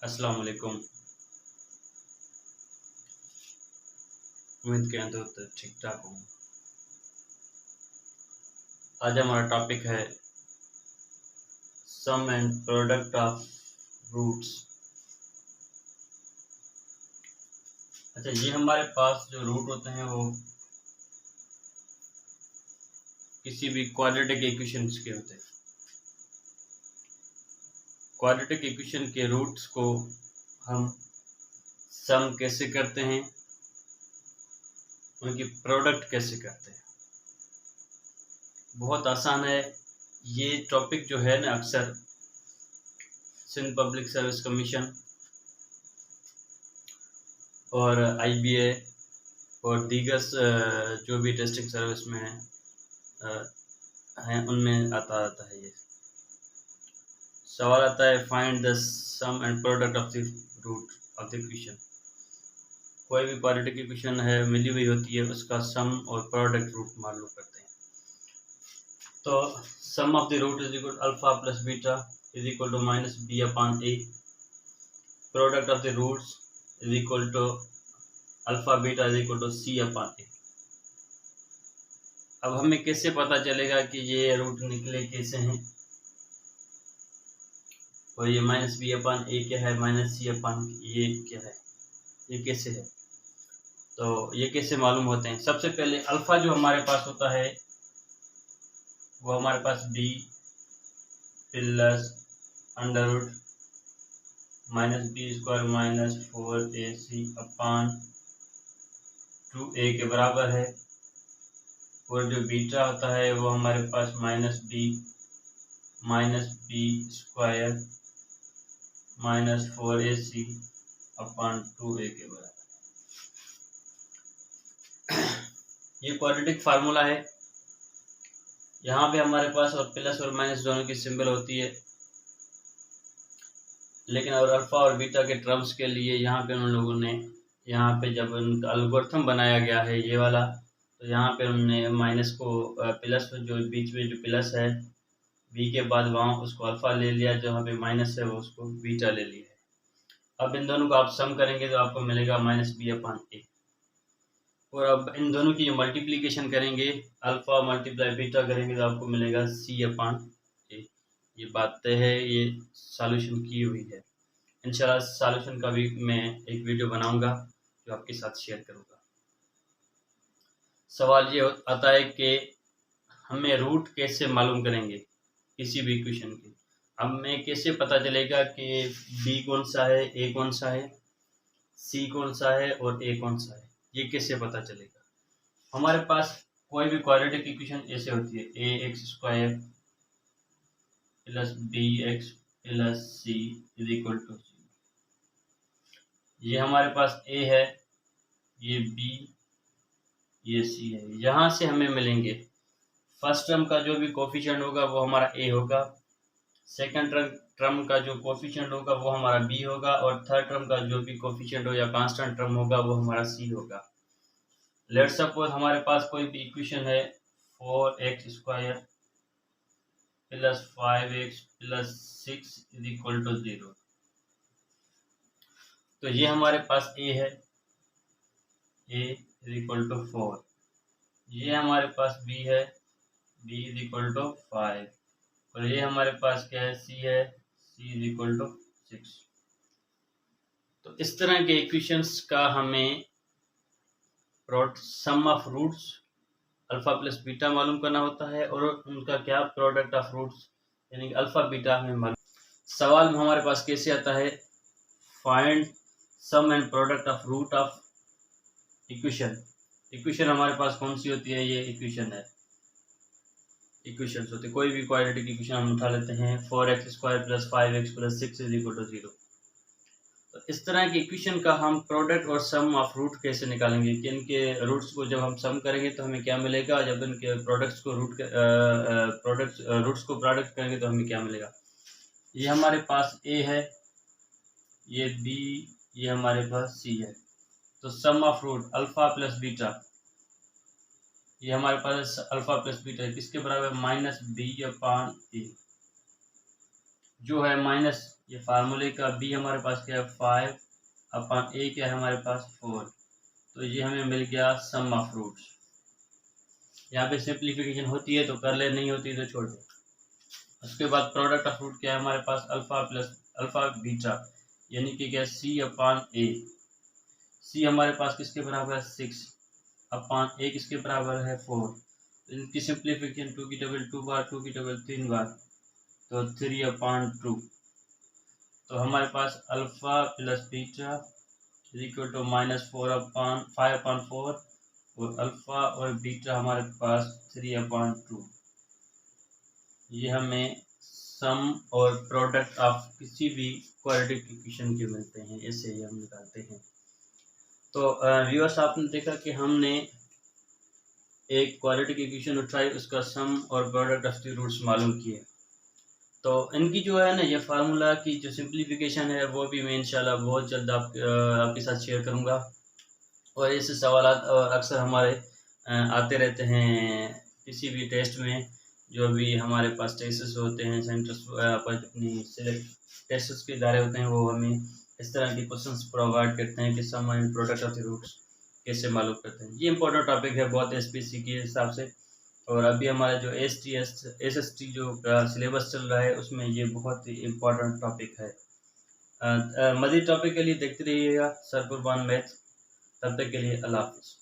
अस्सलाम वालेकुम। उम्मीद के अंदर तो ठीक ठाक हूँ। आज हमारा टॉपिक है सम एंड प्रोडक्ट ऑफ रूट्स। अच्छा, ये हमारे पास जो रूट होते हैं वो किसी भी क्वाड्रेटिक इक्वेशंस के होते हैं। क्वाड्रेटिक इक्वेशन के रूट्स को हम सम कैसे करते हैं, उनकी प्रोडक्ट कैसे करते हैं, बहुत आसान है। ये टॉपिक जो है ना, अक्सर सिंध पब्लिक सर्विस कमीशन और IBA और दीगर जो भी टेस्टिंग सर्विस में हैं उनमें आता है। ये सवाल आता है, find the sum and product of the root of the equation. कोई भी क्वाड्रेटिक इक्वेशन है मिली हुई होती है, उसका सम और प्रोडक्ट रूट मालूम करते हैं। तो sum of the root is equal to alpha plus beta is equal to minus b upon a. Product of the roots is equal to alpha beta is equal to c upon a. अब हमें कैसे पता चलेगा कि ये root निकले कैसे हैं, और ये माइनस बी अपॉन ए क्या है, माइनस सी अपॉन ये क्या है, ये कैसे है? तो ये कैसे मालूम होते हैं? सबसे पहले अल्फा जो हमारे पास होता है वो हमारे पास b plus under root minus b square minus 4ac upon 2a के बराबर है। और जो बीटा होता है वो हमारे पास minus b square minus 4ac upon 2a के बराबर। ये क्वाड्रेटिक फार्मूला है। यहाँ पे हमारे पास और प्लस और माइनस दोनों की सिंबल होती है, लेकिन और अल्फा और बीटा के टर्म्स के लिए यहाँ पे उन लोगों ने, यहाँ पे जब उनका एल्गोरिथम बनाया गया है ये वाला, तो यहाँ पे उन्होंने माइनस को प्लस, जो बीच में जो प्लस है बी के बाद वहाँ उसको अल्फा ले लिया, जहाँ पे माइनस है वो उसको बीटा ले लिया है। अब इन दोनों को आप सम करेंगे तो आपको मिलेगा माइनस बी अपॉन ए। और अब इन दोनों की जो मल्टीप्लिकेशन करेंगे, अल्फा मल्टीप्लाई बीटा करेंगे तो आपको मिलेगा सी अपॉन ए। ये बात तय है, ये सॉल्यूशन की हुई है। इंशाल्लाह सॉल्यूशन का भी मैं एक वीडियो बनाऊंगा जो आपके साथ शेयर करूंगा। सवाल ये आता है कि हमें रूट कैसे मालूम करेंगे किसी भी इक्वेशन की। हमें कैसे पता चलेगा कि बी कौन सा है, ए कौन सा है, सी कौन सा है और ए कौन सा है? ये कैसे पता चलेगा? हमारे पास कोई भी क्वाड्रेटिक इक्वेशन ऐसे होती है, a x square plus b x plus c is equal to 0। ये हमारे पास ए है, ये बी, ये सी है। यहाँ से हमें मिलेंगे फर्स्ट टर्म का जो भी कोफिशिएंट होगा वो हमारा ए होगा, सेकंड टर्म का जो कोफिशिएंट होगा वो हमारा बी होगा, और थर्ड टर्म का जो भी कोफिशिएंट हो या कांस्टेंट टर्म होगा वो हमारा सी होगा। लेट्स सपोज हमारे पास कोई भी इक्वेशन है 4x square plus 5x plus 6 is equal to 0। तो ये हमारे पास a है, a इज इक्वल टू 4। ये हमारे पास b है, b इज इक्वल टू 5। और ये हमारे पास क्या है, c है, c इज इक्वल टू 6। तो इस तरह के इक्वेशंस का हमें sum of roots alpha plus beta मालूम करना होता है, और उनका क्या प्रोडक्ट ऑफ रूट्स यानी अल्फा बीटा हमें मालूम। सवाल में हमारे पास कैसे आता है, find sum and product of root of equation. Equation हमारे पास कौन सी होती है? ये इक्वेशन है, इक्वेशंस होते हैं। कोई भी क्वाड्रेटिक इक्वेशन हम उठा लेते हैं, 4x square plus 5x plus 6 is equal to 0। तो इस तरह के इक्वेशन का हम प्रोडक्ट और सम ऑफ रूट कैसे निकालेंगे कि इनके रूट्स को जब हम सम करेंगे तो हमें क्या मिलेगा, जब इनके प्रोडक्ट्स को रूट्स को प्रोडक्ट करेंगे तो हमें क्या मिलेगा। ये हमारे पास ए है, ये बी, ये हमारे पास सी है। तो sum of root alpha plus beta, ये हमारे पास अल्फा प्लस बीटा है, किसके बराबर? Minus b upon a. जो है माइनस ये फार्मूले का बी हमारे पास क्या है 5 अपॉन ए क्या है हमारे पास 4, तो ये हमें मिल गया सम ऑफ रूट्स। यहाँ पे सिंप्लीफिकेशन होती है तो कर ले, नहीं होती तो छोड़ दे। उसके बाद प्रोडक्ट ऑफ रूट क्या है हमारे पास अल्फा प्लस अल्फा बीटा, यानी कि क्या सी अपॉन ए। सी हमारे पास किसके बराबर है 6 अपॉन ए किसके बराबर है 4। इनकी सिंप्लीफिकेशन 2 की डबल 2 बार, 2 की डबल 3 बार, तो 3 अपॉन 2। तो हमारे पास alpha plus beta equal to -4 upon 5 upon 4, और अल्फा और बीटा हमारे पास 3 अपॉन 2। ये हमें सम और प्रोडक्ट ऑफ किसी भी क्वाड्रेटिक इक्वेशन के मिलते हैं, ऐसे ही हम निकालते हैं। तो व्यूअर्स आपने देखा कि हमने एक क्वाड्रेटिक इक्वेशन उठाई, उसका सम और प्रोडक्ट ऑफ द रूट्स मालूम किए। तो इनकी जो है ना ये फार्मूला की जो सिंप्लीफिकेशन है वो भी मैं इंशाल्लाह बहुत जल्द आपके साथ शेयर करूंगा। और ऐसे सवाल अक्सर हमारे आते रहते हैं किसी भी टेस्ट में, जो भी हमारे पास टेस्ट होते हैं सेंटर्स पर अपनी सिलेक्ट टेस्ट के इदारे होते हैं, वो हमें इस तरह के क्वेश्चंस प्रोवाइड करते हैं कि sum and product of the roots कैसे मालूम करते हैं। ये इंपॉर्टेंट टॉपिक है बहुत एसपीसी के हिसाब से, और अभी हमारा जो एसएसटी जो सिलेबस चल रहा है उसमें ये बहुत ही इम्पोर्टेंट टॉपिक है। मज़ीद टॉपिक के लिए देखते रहिएगा सर कुर्बान मैथ। तब तक के लिए अल्लाह हाफिज़।